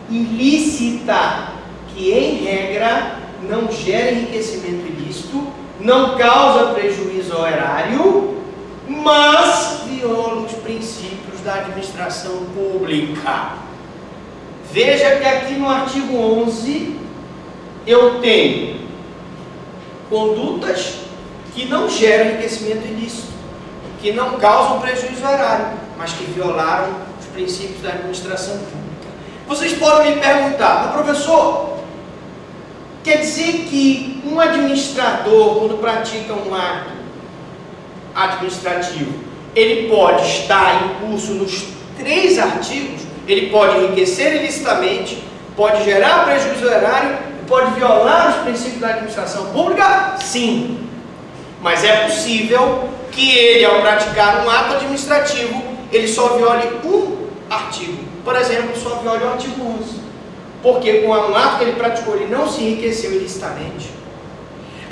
ilícita, que em regra não gera enriquecimento ilícito, não causa prejuízo ao erário, mas viola os princípios da administração pública. Veja que aqui no artigo 11 eu tenho condutas que não geram enriquecimento ilícito, que não causam prejuízo ao erário, mas que violaram os princípios da administração pública. Vocês podem me perguntar, professor, quer dizer que um administrador, quando pratica um ato administrativo, ele pode estar em curso nos 3 artigos? Ele pode enriquecer ilicitamente, pode gerar prejuízo ao erário, pode violar os princípios da administração pública? Sim. Mas é possível que ele, ao praticar um ato administrativo, ele só viole um artigo. Por exemplo, só viole o artigo 11. Porque com um ato que ele praticou, ele não se enriqueceu ilicitamente,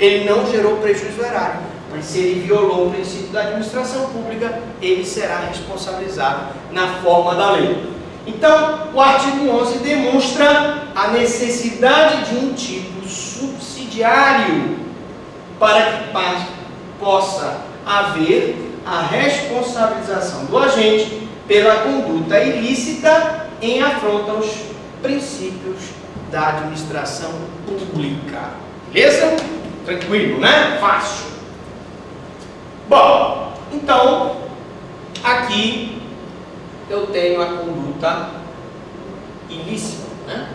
ele não gerou prejuízo ao erário. Mas se ele violou o princípio da administração pública, ele será responsabilizado na forma da lei. Então, o artigo 11 demonstra a necessidade de um tipo subsidiário para que possa haver a responsabilização do agente pela conduta ilícita em afronta aos princípios da administração pública. Beleza? Tranquilo, né? Fácil. Bom, então, aqui eu tenho a conduta ilícita, né?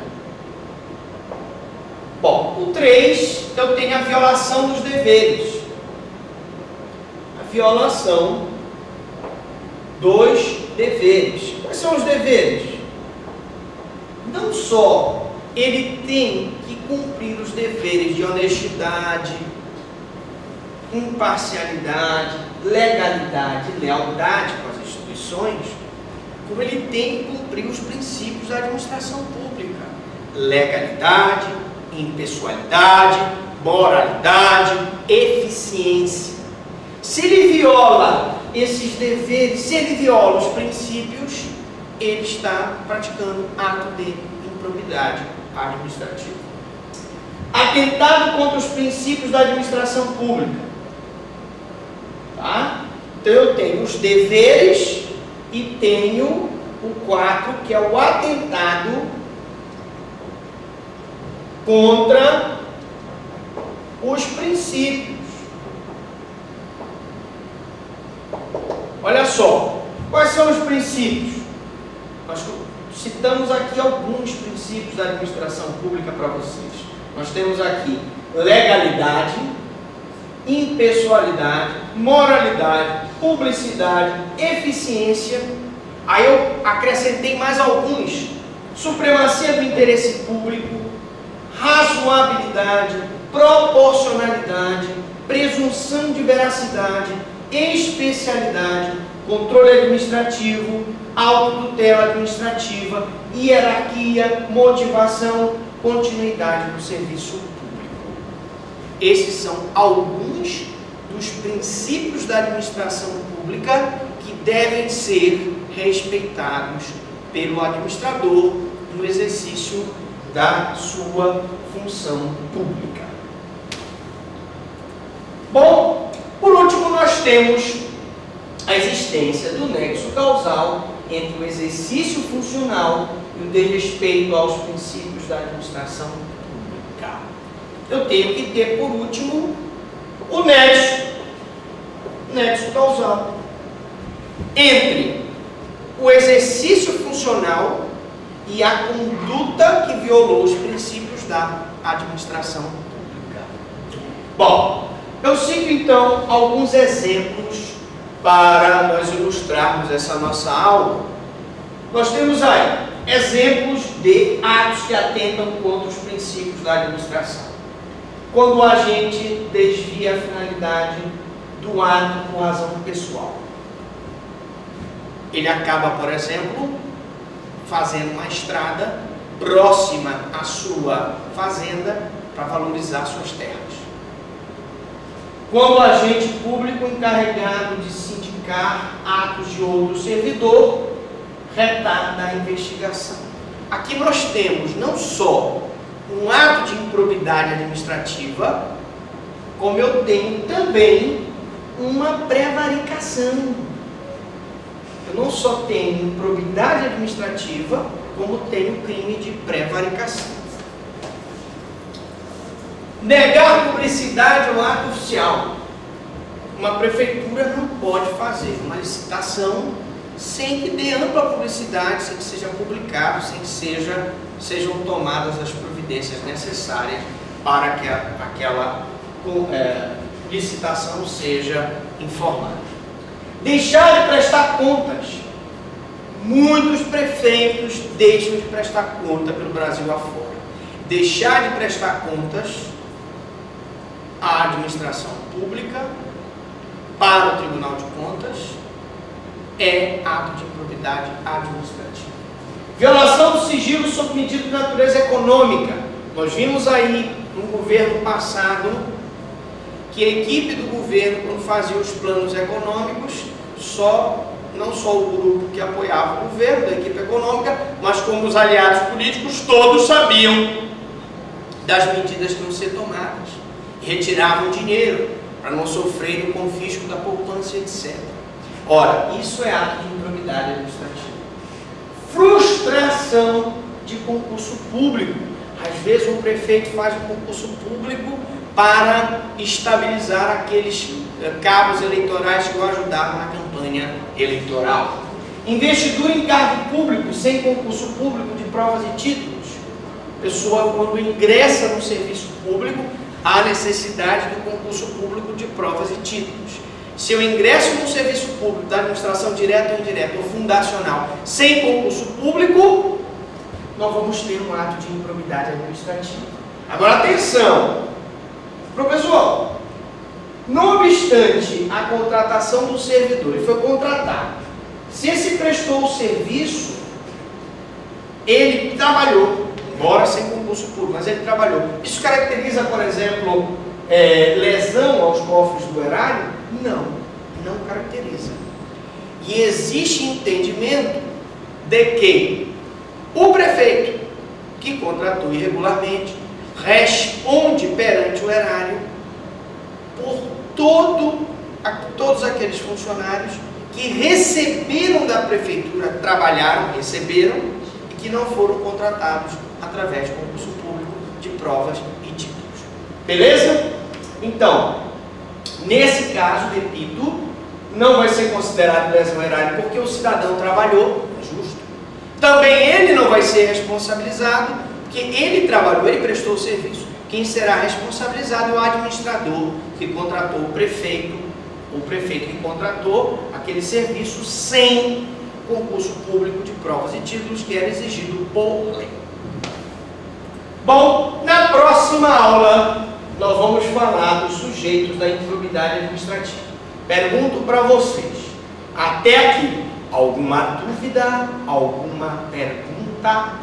Bom, o 3, eu tenho a violação dos deveres. A violação dos deveres. Quais são os deveres? Não só ele tem que cumprir os deveres de honestidade, imparcialidade, legalidade e lealdade com as instituições, como ele tem que cumprir os princípios da administração pública: legalidade, impessoalidade, moralidade, eficiência. Se ele viola esses deveres, se ele viola os princípios, ele está praticando ato de improbidade administrativa. Atentado contra os princípios da administração pública. Tá? Então eu tenho os deveres e tenho o 4, que é o atentado contra os princípios. Olha só, quais são os princípios? Nós citamos aqui alguns princípios da administração pública para vocês. Nós temos aqui legalidade, impessoalidade, moralidade, publicidade, eficiência. Aí eu acrescentei mais alguns: supremacia do interesse público, razoabilidade, proporcionalidade, presunção de veracidade, especialidade, controle administrativo, autotutela administrativa, hierarquia, motivação, continuidade do serviço público. Esses são alguns dos princípios da administração pública que devem ser respeitados pelo administrador no exercício da sua função pública. Bom, por último, nós temos a existência do nexo causal entre o exercício funcional e o desrespeito aos princípios da administração pública. Eu tenho que ter, por último, o nexo causal entre o exercício funcional e a conduta que violou os princípios da administração pública. Bom, eu cito então alguns exemplos para nós ilustrarmos essa nossa aula. Nós temos aí exemplos de atos que atentam contra os princípios da administração. Quando o agente desvia a finalidade do ato por razão pessoal. Ele acaba, por exemplo, fazendo uma estrada próxima à sua fazenda para valorizar suas terras. Quando o agente público encarregado de sindicar atos de outro servidor retarda a investigação. aqui nós temos não só um ato de improbidade administrativa, como eu tenho também uma prevaricação. Eu não só tenho improbidade administrativa, como tenho crime de prevaricação. Negar publicidade ao ato oficial. Uma prefeitura não pode fazer uma licitação sem que dê ampla publicidade, sem que seja publicado, sem que sejam tomadas as providências necessárias para que aquela licitação seja informada. Deixar de prestar contas. Muitos prefeitos deixam de prestar conta pelo Brasil afora. Deixar de prestar contas à administração pública, para o Tribunal de Contas, é ato de improbidade administrativa. Violação do sigilo sob medida de natureza econômica. Nós vimos aí no governo passado que a equipe do governo, quando fazia os planos econômicos, não só o grupo que apoiava o governo, da equipe econômica, mas como os aliados políticos, todos sabiam das medidas que iam ser tomadas. Retiravam dinheiro para não sofrer o confisco da poupança, etc. Ora, isso é ato de improbidade administrativa. Frustração de concurso público. Às vezes o prefeito faz um concurso público para estabilizar aqueles cabos eleitorais que o ajudaram na campanha eleitoral. Investidura em cargo público sem concurso público de provas e títulos. A pessoa, quando ingressa no serviço público, há necessidade do concurso público de provas e títulos. Se eu ingresso no serviço público da administração direta ou indireta ou fundacional sem concurso público, nós vamos ter um ato de improbidade administrativa. Agora atenção, professor, não obstante a contratação do servidor, ele foi contratado, se esse prestou o serviço, ele trabalhou, embora sem concurso público, mas ele trabalhou. Isso caracteriza, por exemplo, lesão aos cofres do erário? Não, não caracteriza. E existe entendimento de que o prefeito que contratou irregularmente responde perante o erário por todos aqueles funcionários que receberam da prefeitura, receberam e que não foram contratados através de concurso público de provas e títulos. Beleza? Então, nesse caso, repito, não vai ser considerado lesão erária porque o cidadão trabalhou, é justo. Também ele não vai ser responsabilizado porque ele trabalhou, ele prestou o serviço. Quem será responsabilizado é o administrador que contratou o prefeito que contratou aquele serviço sem concurso público de provas e títulos que era exigido por lei. Bom, na próxima aula nós vamos falar dos sujeitos da improbidade administrativa. Pergunto para vocês, até aqui, alguma dúvida, alguma pergunta?